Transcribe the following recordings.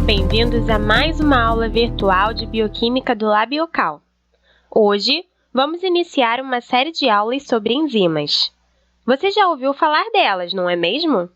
Bem-vindos a mais uma aula virtual de Bioquímica do Labiocal. Hoje, vamos iniciar uma série de aulas sobre enzimas. Você já ouviu falar delas, não é mesmo?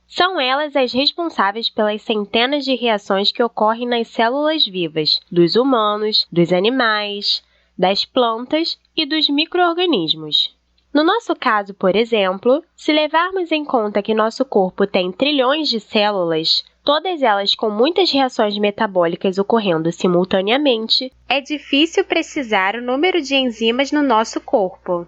São elas as responsáveis pelas centenas de reações que ocorrem nas células vivas, dos humanos, dos animais, das plantas e dos micro-organismos. No nosso caso, por exemplo, se levarmos em conta que nosso corpo tem trilhões de células, todas elas com muitas reações metabólicas ocorrendo simultaneamente, é difícil precisar o número de enzimas no nosso corpo.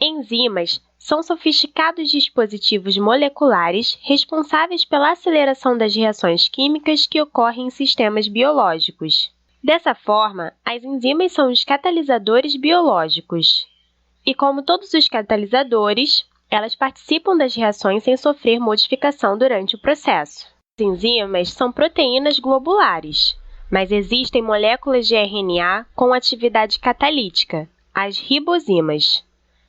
Enzimas são sofisticados dispositivos moleculares responsáveis pela aceleração das reações químicas que ocorrem em sistemas biológicos. Dessa forma, as enzimas são os catalisadores biológicos. E como todos os catalisadores, elas participam das reações sem sofrer modificação durante o processo. As enzimas são proteínas globulares, mas existem moléculas de RNA com atividade catalítica, as ribozimas.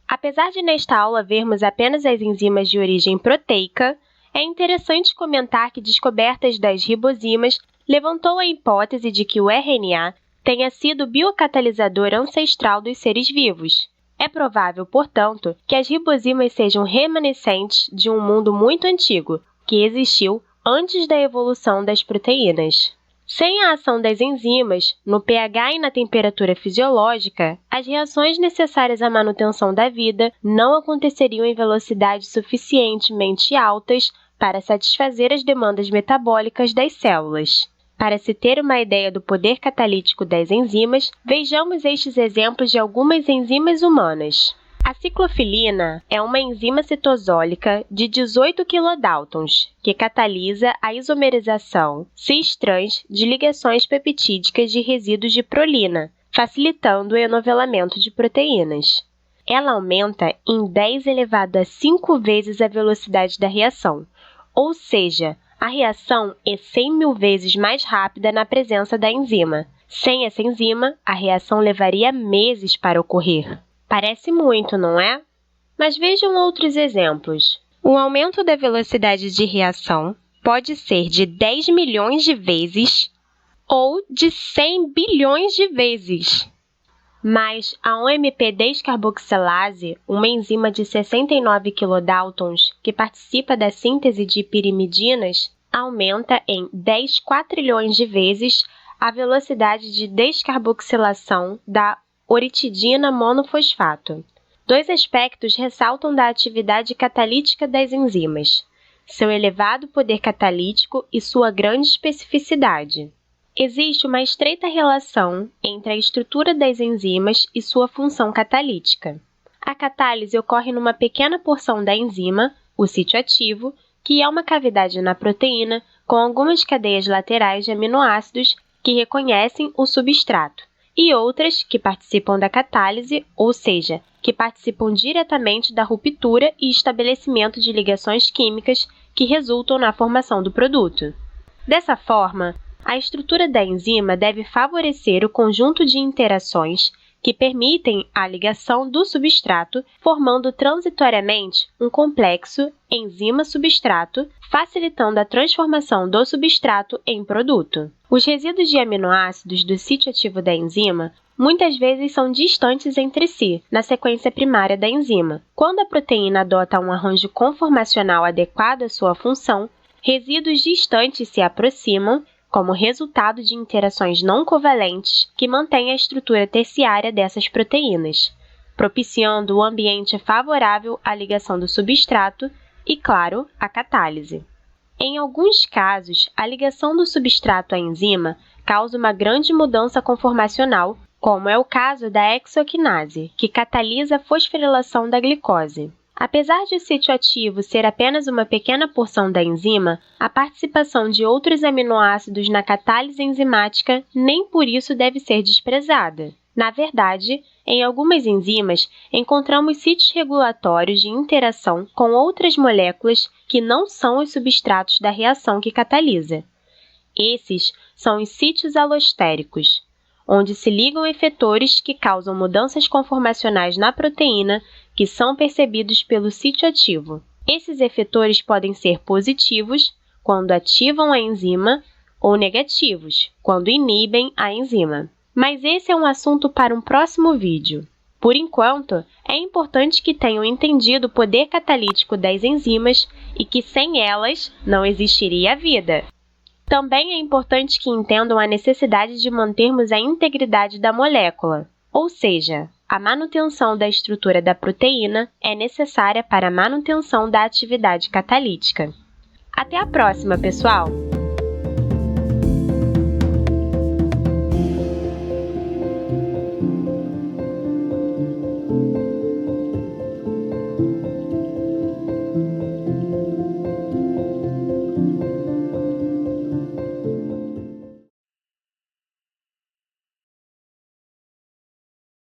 Apesar de nesta aula vermos apenas as enzimas de origem proteica, é interessante comentar que descobertas das ribozimas levantou a hipótese de que o RNA tenha sido o biocatalisador ancestral dos seres vivos. É provável, portanto, que as ribozimas sejam remanescentes de um mundo muito antigo, que existiu antes da evolução das proteínas. Sem a ação das enzimas, no pH e na temperatura fisiológica, as reações necessárias à manutenção da vida não aconteceriam em velocidades suficientemente altas para satisfazer as demandas metabólicas das células. Para se ter uma ideia do poder catalítico das enzimas, vejamos estes exemplos de algumas enzimas humanas. A ciclofilina é uma enzima citosólica de 18 kilodaltons, que catalisa a isomerização cis-trans de ligações peptídicas de resíduos de prolina, facilitando o enovelamento de proteínas. Ela aumenta em 10 elevado a 5 vezes a velocidade da reação, ou seja, a reação é 100 mil vezes mais rápida na presença da enzima. Sem essa enzima, a reação levaria meses para ocorrer. Parece muito, não é? Mas vejam outros exemplos. O aumento da velocidade de reação pode ser de 10 milhões de vezes ou de 100 bilhões de vezes. Mas a OMP-descarboxilase, uma enzima de 69 kilodaltons que participa da síntese de pirimidinas, aumenta em 10 quatrilhões de vezes a velocidade de descarboxilação da oritidina monofosfato. Dois aspectos ressaltam da atividade catalítica das enzimas: seu elevado poder catalítico e sua grande especificidade. Existe uma estreita relação entre a estrutura das enzimas e sua função catalítica. A catálise ocorre numa pequena porção da enzima, o sítio ativo, que é uma cavidade na proteína com algumas cadeias laterais de aminoácidos que reconhecem o substrato, e outras que participam da catálise, ou seja, que participam diretamente da ruptura e estabelecimento de ligações químicas que resultam na formação do produto. Dessa forma, a estrutura da enzima deve favorecer o conjunto de interações que permitem a ligação do substrato, formando transitoriamente um complexo enzima-substrato, facilitando a transformação do substrato em produto. Os resíduos de aminoácidos do sítio ativo da enzima muitas vezes são distantes entre si, na sequência primária da enzima. Quando a proteína adota um arranjo conformacional adequado à sua função, resíduos distantes se aproximam, como resultado de interações não covalentes que mantêm a estrutura terciária dessas proteínas, propiciando o ambiente favorável à ligação do substrato e, claro, à catálise. Em alguns casos, a ligação do substrato à enzima causa uma grande mudança conformacional, como é o caso da hexoquinase, que catalisa a fosforilação da glicose. Apesar de o sítio ativo ser apenas uma pequena porção da enzima, a participação de outros aminoácidos na catálise enzimática nem por isso deve ser desprezada. Na verdade, em algumas enzimas, encontramos sítios regulatórios de interação com outras moléculas que não são os substratos da reação que catalisa. Esses são os sítios alostéricos, onde se ligam efetores que causam mudanças conformacionais na proteína que são percebidos pelo sítio ativo. Esses efetores podem ser positivos, quando ativam a enzima, ou negativos, quando inibem a enzima. Mas esse é um assunto para um próximo vídeo. Por enquanto, é importante que tenham entendido o poder catalítico das enzimas e que sem elas não existiria a vida. Também é importante que entendam a necessidade de mantermos a integridade da molécula, ou seja, a manutenção da estrutura da proteína é necessária para a manutenção da atividade catalítica. Até a próxima, pessoal!